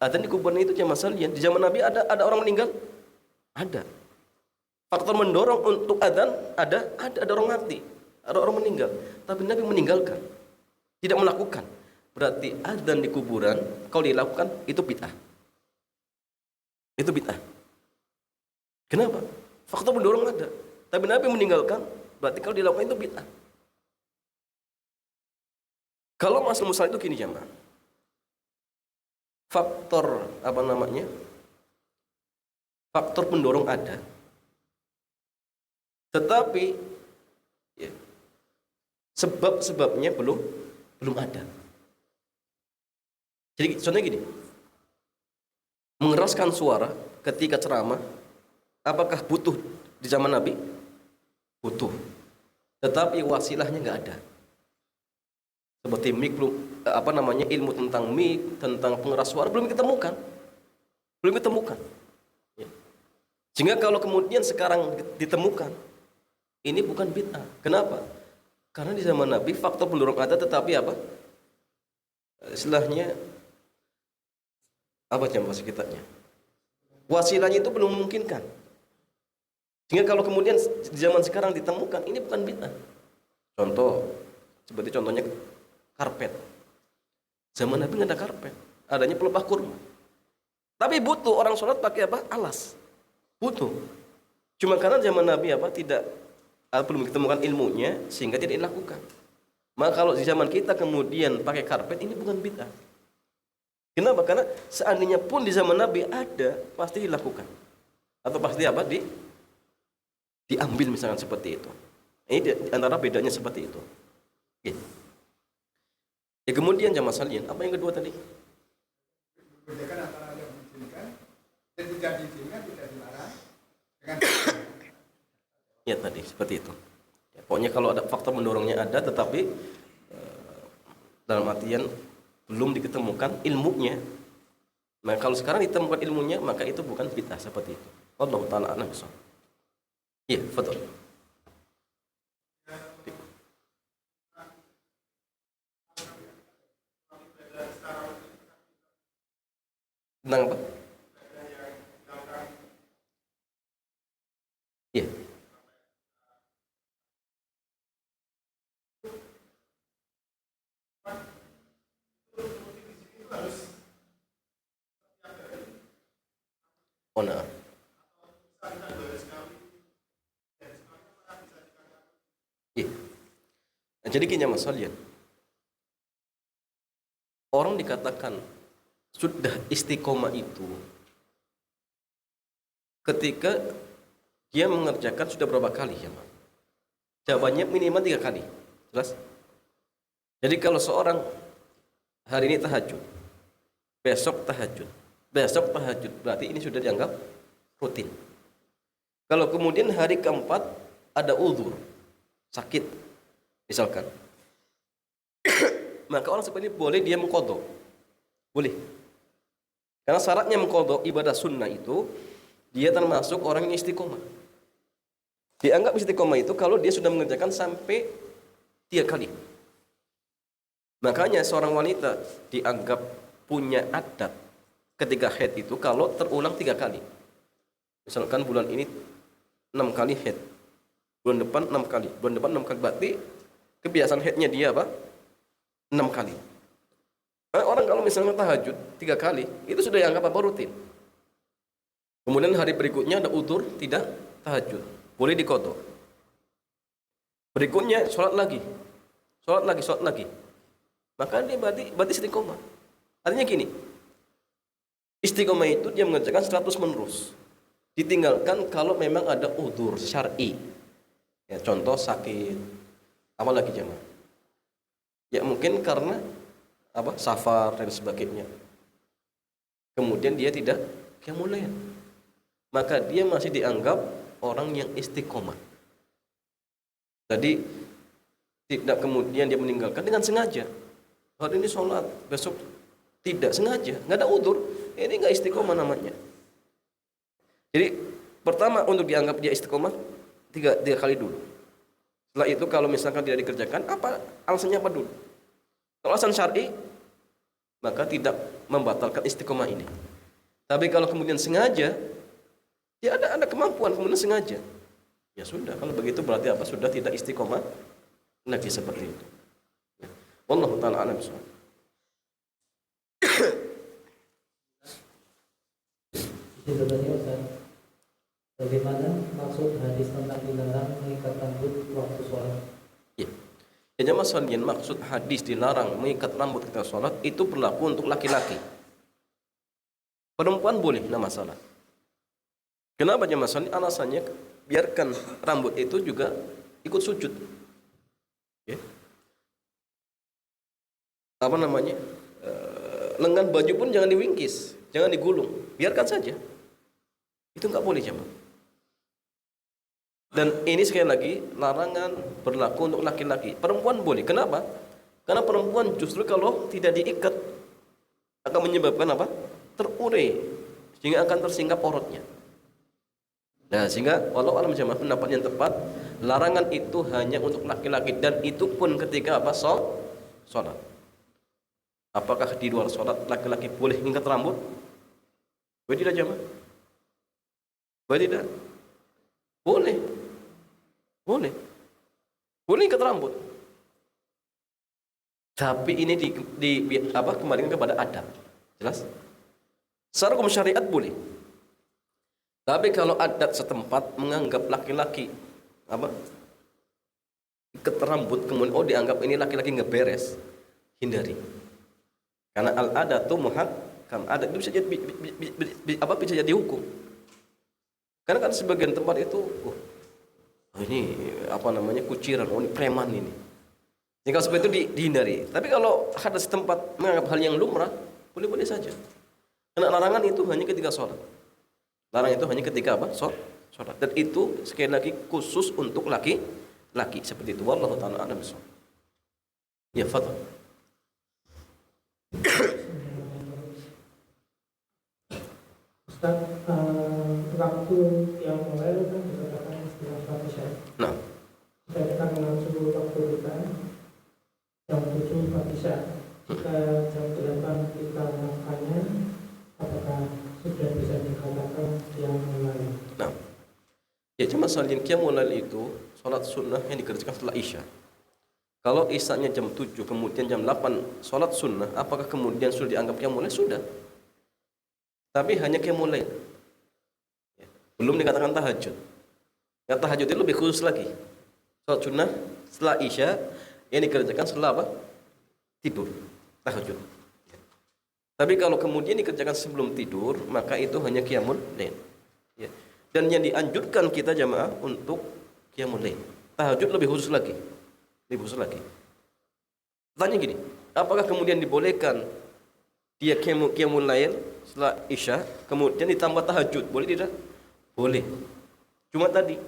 Adzan di kuburan itu jamaah sekalian, di zaman Nabi ada orang meninggal? Ada. Faktor mendorong untuk adzan ada orang mati, ada orang meninggal. Tapi Nabi meninggalkan, tidak melakukan. Berarti adzan di kuburan kalau dilakukan itu bid'ah. Itu bid'ah. Kenapa? Faktor pendorong ada, tapi Nabi meninggalkan, berarti kalau dilakukan itu bid'ah. Kalau masalah musalah itu gini jamaah. Faktor faktor pendorong ada, tetapi ya, sebab-sebabnya belum ada. Jadi contohnya gini, mengeraskan suara ketika ceramah, apakah butuh di zaman Nabi? Butuh. Tetapi wasilahnya nggak ada. Seperti mik, ilmu tentang mik, tentang pengeras suara belum ditemukan. Belum ditemukan. Ya. Sehingga kalau kemudian sekarang ditemukan, ini bukan bid'ah. Kenapa? Karena di zaman Nabi faktor pendorong ada, tetapi apa? Istilahnya apa bahasa kitanya? Wasilahnya itu belum memungkinkan. Sehingga kalau kemudian di zaman sekarang ditemukan, ini bukan bid'ah. Seperti contohnya karpet. Zaman Nabi nggak ada karpet, adanya pelepah kurma. Tapi butuh orang sholat pakai apa? Alas. Butuh. Cuma karena zaman Nabi belum ditemukan ilmunya sehingga tidak dilakukan. Maka kalau di zaman kita kemudian pakai karpet, ini bukan bid'ah. Kenapa? Karena seandainya pun di zaman Nabi ada, pasti dilakukan. Atau pasti diambil misalkan seperti itu. Ini antara bedanya seperti itu. Oke. Ya kemudian jamaah sekalian, apa yang kedua tadi? Membedakan antara yang diizinkan dan tidak diizinkan, tidak dilarang dengan Ya tadi seperti itu. Ya, pokoknya kalau ada faktor mendorongnya ada, tetapi dalam artian belum diketemukan ilmunya. Nah kalau sekarang ditemukan ilmunya, maka itu bukan bid'ah seperti itu. Allah Ta'ala a'lam bishawab. Iya, betul. Tentang apa? Iya. Oh, nah. Iya. Nah, jadi gini Mas Solian. Orang dikatakan sudah istiqomah itu ketika dia mengerjakan sudah berapa kali ya Mas? Jawabannya minimal 3 kali. Jelas? Jadi kalau seorang hari ini tahajud, besok tahajud, berarti ini sudah dianggap rutin. Kalau kemudian hari keempat ada uzur, sakit misalkan, maka orang seperti ini boleh dia mengqadha. Boleh. Karena syaratnya mengqadha ibadah sunnah itu dia termasuk orang yang istiqomah. Dianggap istiqomah itu kalau dia sudah mengerjakan sampai 3 kali. Makanya seorang wanita dianggap punya adat ketika haid itu kalau terulang 3 kali. Misalkan bulan ini 6 kali haid, bulan depan 6 kali, bulan depan 6 kali, berarti kebiasaan haidnya dia apa? 6 kali. Nah, orang kalau misalnya tahajud 3 kali, itu sudah dianggap apa? Rutin. Kemudian hari berikutnya ada udzur tidak tahajud, boleh diqadha. Berikutnya sholat lagi. Maka dia berarti istiqomah. Artinya gini, istiqomah itu dia mengerjakan 100 menerus. Ditinggalkan kalau memang ada udzur syar'i. Ya, contoh sakit, apa lagi jemaah? Ya mungkin karena safar dan sebagainya. Kemudian dia tidak qiyamul lail. Maka dia masih dianggap orang yang istiqomah. Jadi tidak kemudian dia meninggalkan dengan sengaja. Hari ini sholat, besok tidak sengaja, nggak ada udzur, ini nggak istiqomah namanya. Jadi pertama untuk dianggap dia istiqomah 3 kali dulu. Setelah itu kalau misalkan tidak dikerjakan, apa alasannya apa dulu? Kalau alasan syar'i, maka tidak membatalkan istiqomah ini. Tapi kalau kemudian sengaja, dia ada kemampuan kemudian sengaja, ya sudah. Kalau begitu berarti apa? Sudah tidak istiqomah lagi seperti itu. Wallahu ta'ala a'lam bishawab. Itu tadi Ustaz. Bagaimana maksud hadis tentang dilarang mengikat rambut waktu sholat? Ya. Ya jemaah sekalian, maksud hadis dilarang mengikat rambut ketika sholat itu berlaku untuk laki-laki. Perempuan boleh, tidak masalah. Kenapa jemaah sekalian? Alasannya biarkan rambut itu juga ikut sujud. Ya. Lengan baju pun jangan diwingkis. jangan digulung, biarkan saja. Itu nggak boleh jemaah. Dan ini sekali lagi larangan berlaku untuk laki-laki. Perempuan boleh. Kenapa? Karena perempuan justru kalau tidak diikat akan menyebabkan apa? Terurai, sehingga akan tersingkap auratnya. Nah, sehingga walau alam jamaah pendapat yang tepat, larangan itu hanya untuk laki-laki dan itu pun ketika apa? Sholat. Apakah di luar sholat laki-laki boleh mengikat rambut? Boleh tidak jamaah? Boleh tidak? Boleh. Boleh. Boleh ikat rambut. Tapi ini kembalikan kepada adab. Jelas? Secara hukum syariat boleh. Tapi kalau adat setempat menganggap laki-laki ikat rambut kemudian dianggap ini laki-laki nggak beres, hindari. Karena al-adatu muhakkam. Adat itu bisa jadi hukum. Karena kan sebagian tempat itu ini kuciran, ini preman ini. Jika seperti itu dihindari. Tapi kalau ada setempat menganggap hal yang lumrah, boleh-boleh saja. Karena larangan itu hanya ketika sholat. Larangan itu hanya ketika sholat. Dan itu sekali lagi khusus untuk laki-laki seperti itu. Wallahu ta'ala a'lam bishawab. Ya, fadhal. Ustaz, waktu yang mulai kan dikatakan setelah Fatihah. Nah, Kita langsung waktu kita jam 7 Fatihah. Jika jam 8 kita melakukannya, apakah sudah bisa dikatakan yang mulai? nah. Ya, cuma salin qiyamul lail itu salat sunnah yang dikerjakan setelah Isya. Kalau Isyanya jam 7 kemudian jam 8 salat sunnah, apakah kemudian sudah dianggap qiyamul lail? Sudah. Tapi hanya qiyamul lail. Ya, belum dikatakan tahajud. Ya, tahajud itu lebih khusus lagi. Salat sunnah setelah Isya yang dikerjakan setelah apa? Tidur. Tahajud. Ya. Tapi kalau kemudian dikerjakan sebelum tidur, maka itu hanya qiyamul lail. Ya. Dan yang dianjurkan kita jamaah untuk qiyamul lail. Tahajud lebih khusus lagi. Lebih khusus lagi. Tanya gini, apakah kemudian dibolehkan dia qiyamul lail setelah Isya kemudian ditambah tahajud? Boleh tidak? Boleh. Cuma tadi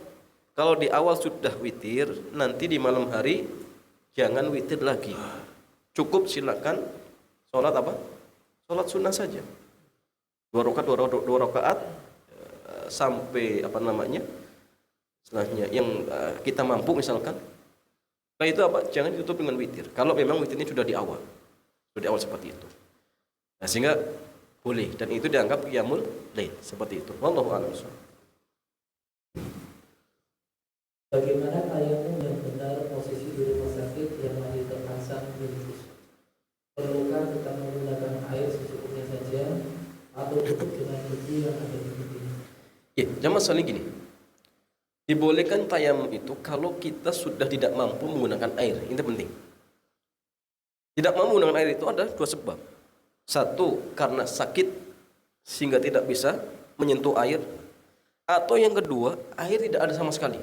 kalau di awal sudah witir, nanti di malam hari jangan witir lagi. Cukup silakan sholat apa? Sholat sunnah saja. 2 rakaat sampai setelahnya yang kita mampu misalkan. Nah itu jangan ditutup dengan witir. Kalau memang witirnya sudah di awal seperti itu. Nah, sehingga boleh dan itu dianggap qiyamul lail seperti itu. Wallahu a'lam. Bagaimana tayamum yang benar posisi di rumah sakit yang masih terpasang infus? Perlukah kita menggunakan air secukupnya saja atau cukup dengan biji yang ada di biji? Ya, jamaah saling gini. Dibolehkan tayamum itu kalau kita sudah tidak mampu menggunakan air. Ini penting. Tidak mampu menggunakan air itu ada 2 sebab. Satu, karena sakit sehingga tidak bisa menyentuh air. Atau yang kedua, air tidak ada sama sekali.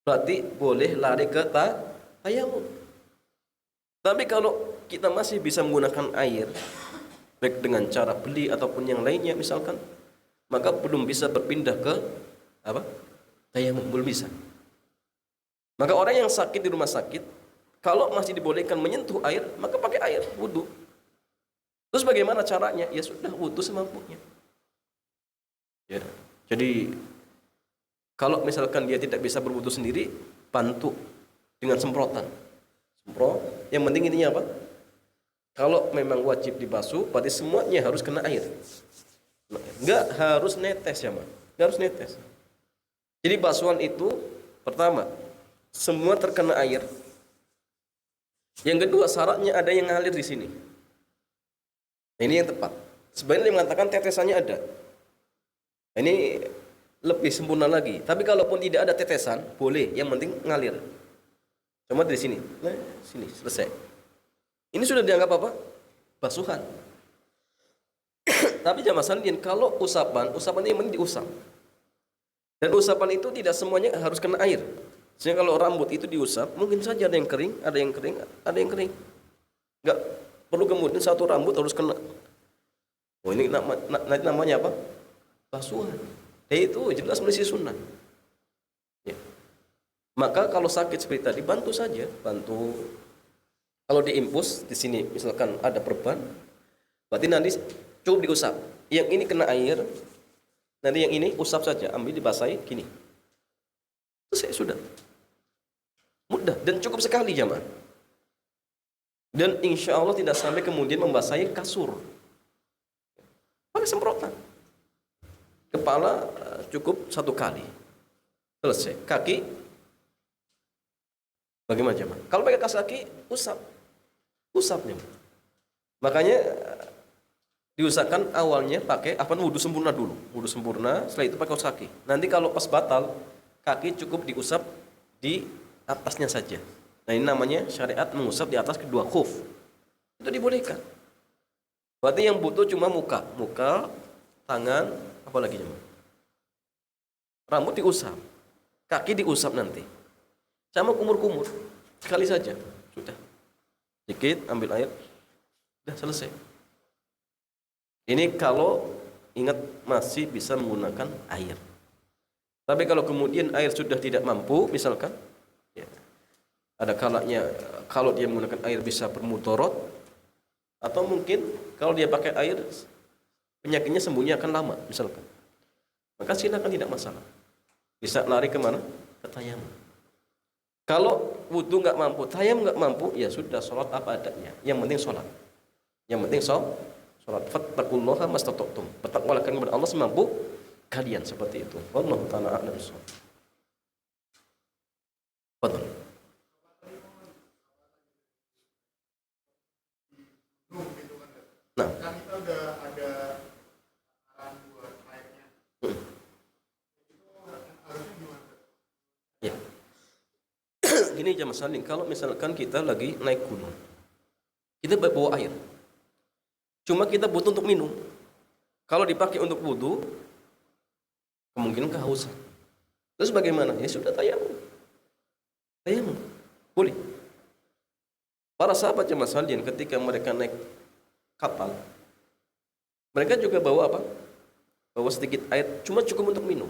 Berarti boleh lari ke tayamum. Tapi kalau kita masih bisa menggunakan air, baik dengan cara beli ataupun yang lainnya misalkan, maka belum bisa berpindah ke tayamum, belum bisa. Maka orang yang sakit di rumah sakit, kalau masih dibolehkan menyentuh air, maka pakai air wudu. Terus bagaimana caranya? Ya sudah, wudu semampunya. Ya, jadi kalau misalkan dia tidak bisa berwudu sendiri, bantu dengan semprotan. Yang penting intinya apa? Kalau memang wajib dibasuh, berarti semuanya harus kena air. Enggak harus netes ya, Mas. Enggak harus netes. Jadi basuhan itu pertama, semua terkena air. Yang kedua, syaratnya ada yang ngalir di sini. Nah, ini yang tepat. Sebenarnya dia mengatakan tetesannya ada. Nah, ini lebih sempurna lagi. Tapi kalaupun tidak ada tetesan, boleh. Yang penting ngalir. Cuma dari sini. Nah, sini selesai. Ini sudah dianggap apa? Basuhan. Tapi jamaah sekalian, kalau usapan ini yang penting diusap. Dan usapan itu tidak semuanya harus kena air. Sehingga kalau rambut itu diusap, mungkin saja ada yang kering, ada yang kering. Enggak perlu kemudian satu rambut harus kena. Oh ini namanya apa? Basuhan. Itu jelas menyelisihi sunnah. Ya. Maka kalau sakit seperti tadi bantu saja, bantu. Kalau diimpus di sini misalkan ada perban, berarti nanti cukup diusap. Yang ini kena air, nanti yang ini usap saja, ambil dibasahi gini. Selesai sudah. Mudah dan cukup sekali jamaah. Dan insya Allah tidak sampai kemudian membasahi kasur. Pakai semprotan. Kepala cukup 1 kali. Selesai. Kaki bagaimana jemaah? Kalau pakai kaki usap. Usapnya. Makanya diusahakan awalnya pakai wudhu sempurna dulu. Wudhu sempurna, setelah itu pakai kaos kaki. Nanti kalau pas batal, kaki cukup diusap di atasnya saja. Nah ini namanya syariat mengusap di atas kedua khuf. Itu dibolehkan. Berarti yang butuh cuma muka, tangan, apa lagi jemaah? Rambut diusap, kaki diusap nanti. Sama kumur-kumur, sekali saja, sudah. Sedikit, ambil air, sudah selesai. Ini kalau ingat masih bisa menggunakan air. Tapi kalau kemudian air sudah tidak mampu, misalkan, ya, ada kalanya kalau dia menggunakan air bisa bermudarat, atau mungkin kalau dia pakai air penyakitnya sembuhnya akan lama, misalkan. Maka silakan, tidak masalah. Bisa lari kemana? Ke tayamum. Kalau wudhu nggak mampu, tayamum nggak mampu, ya sudah sholat apa adanya. Yang penting sholat. Yang penting sholat. Fattaqullaha mastata'tum. Bertakwalah kalian kepada Allah semampu kalian, seperti itu. Wallahu ta'ala a'lam bishawab. Fadhal. Nah, Kan kita udah ada arahan buat airnya. Itu harusnya gimana? ya. Gini aja Mas Saling, kalau misalkan kita lagi naik gunung, kita bawa air, cuma kita butuh untuk minum. Kalau dipakai untuk wudhu, kemungkinan kehausan. Terus bagaimana? Ya sudah, tayamum. Tayamum boleh. Para sahabat Mas Saling ketika mereka naik kapal, mereka juga bawa apa? Bawa sedikit air, cuma cukup untuk minum.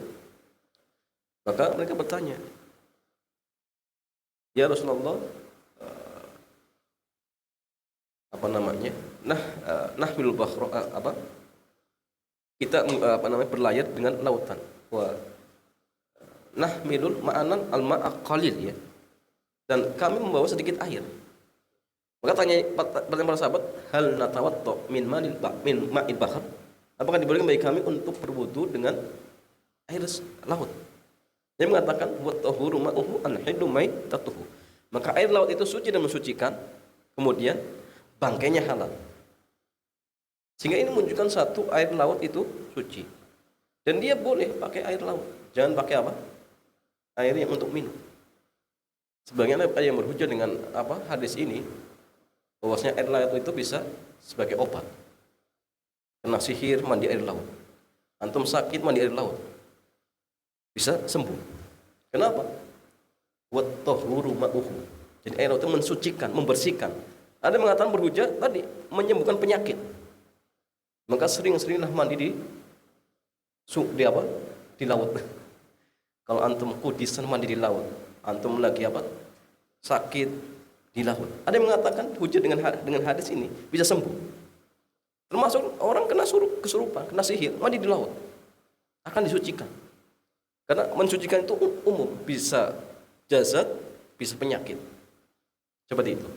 Maka mereka bertanya, ya Rasulullah, apa namanya? Nahmilul bahra, kita berlayar dengan lautan. Wa nahmilul ma'anan al-ma'a qalil, ya. Dan kami membawa sedikit air. Maka pertanyaan para sahabat, hal natawaddo min ma'il bahr? Apakah dibolehkan bagi kami untuk berwudu dengan air laut? Dia mengatakan, wa tahuru ma'uhu al-hillu maitatuhu. Maka air laut itu suci dan mensucikan, kemudian bangkainya halal. Sehingga ini menunjukkan satu, air laut itu suci. Dan dia boleh pakai air laut. Jangan pakai apa? Air yang untuk minum. Sebagian ada yang berhujjah dengan hadis ini, bahwasanya air laut itu bisa sebagai obat. Kena sihir, mandi air laut. Antum sakit, mandi air laut, bisa sembuh. Kenapa? Wat tahuru ma'uhu. Jadi air laut itu mensucikan, membersihkan. Ada yang mengatakan berhujjah tadi menyembuhkan penyakit. Maka sering-seringlah mandi di laut. Kalau antum kudisan mandi di laut, antum lagi sakit di laut. Ada yang mengatakan hujjah dengan hadis ini bisa sembuh. Termasuk orang kena kesurupan, kena sihir, mandi di laut akan disucikan. Karena mensucikan itu umum, bisa jasad, bisa penyakit. Seperti itu.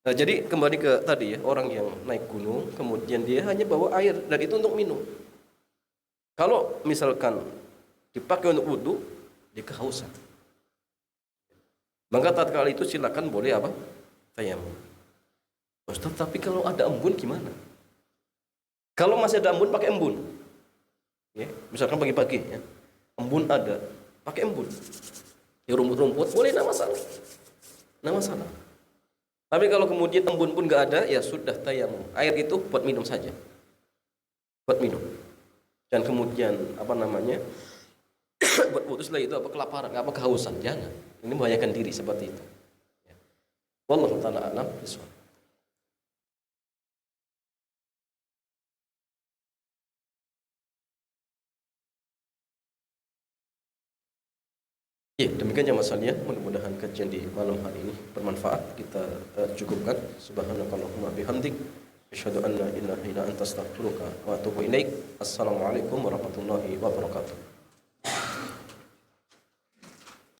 Nah, jadi kembali ke tadi ya, orang yang naik gunung, kemudian dia hanya bawa air, dan itu untuk minum. Kalau misalkan dipakai untuk wudhu, dia kehausan. Maka tatkala itu silakan boleh tayamum. Ustaz, tapi kalau ada embun gimana? Kalau masih ada embun, pakai embun. Ya, misalkan pagi-pagi ya, embun ada, pakai embun. Ya rumput-rumput boleh, enggak masalah. Enggak masalah. Tapi kalau kemudian embun pun nggak ada, ya sudah tayamum. Air itu buat minum saja. Buat minum. Dan kemudian buat putus lah itu kelaparan, kehausan, jangan. Ini membahayakan diri seperti itu. Wallahu ta'ala a'lam bishawab. Ya, demikian ya Mas Alia. Mudah-mudahan kajian di malam hari ini bermanfaat. Kita cukupkan. Subhanakallahumma bihamdik. Asyhadu an la ilaha illa anta astaghfiruka wa atubu ilaik. Assalamualaikum warahmatullahi wabarakatuh.